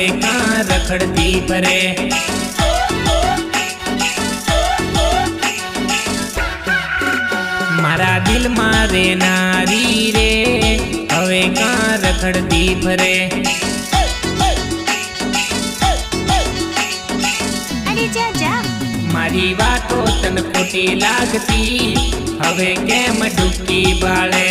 હવે કાં રખડતી ફરે। મારા દિલમાં રહેનારી રે હવે કાં રખડતી ફરે। મારી વાતો તને ખોટી લાગતી હવે કેમ ડૂબકી બાળે।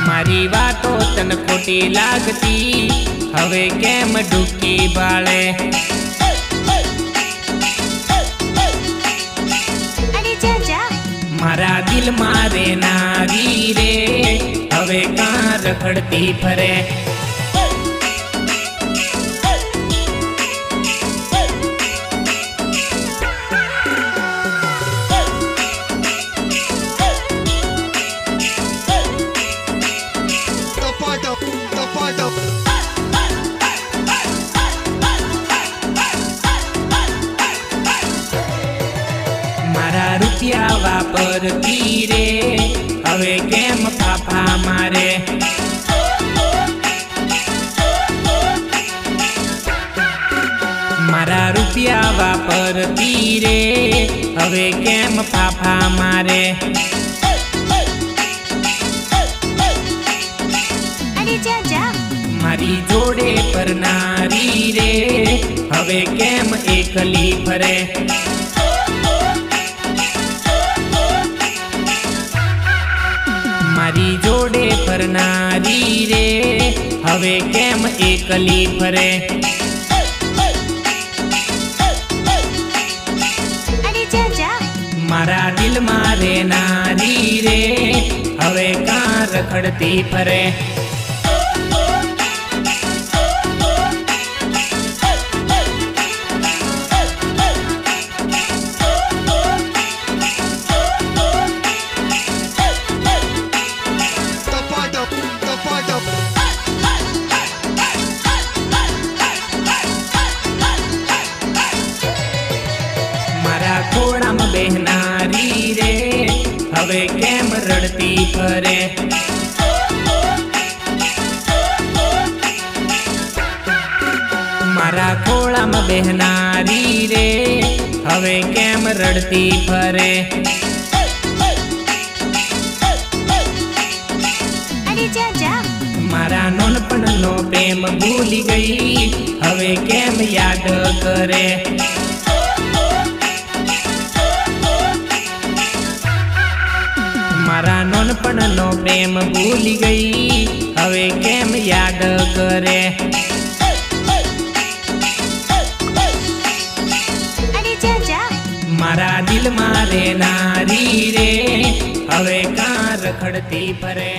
મારી વાતો તને ખોટી લાગતી હવે કેમ ડૂબકી બાળે। મારા દિલમાં રહેનારી રે હવે કાં રખડતી ફરે। મારા રૂપિયા વાપરતી રે હવે કેમ ફાફા મારે। મારા રૂપિયા વાપરતી રે હવે કેમ ફાફા મારે। મારી જોડે પરનારી રે હવે કેમ એકલી ફરે। મારી જોડે ફરનારી રે હવે કેમ એકલી ફરે। મારા દિલમાં રહેનારી રે હવે કાં રખડતી ફરે। મારા ખોળામાં બેહનારી રે હવે કેમ રડતી ફરે। મારા ખોળામાં બેહનારી રે હવે કેમ રડતી ફરે। મારા નોનપણનો પ્રેમ ભૂલી ગઈ હવે કેમ યાદ કરે। મારા નોનપણનો પ્રેમ ભૂલી ગઈ હવે કેમ યાદ કરે। મારા દિલમાં રહેનારી રે હવે કાં રખડતી ફરે।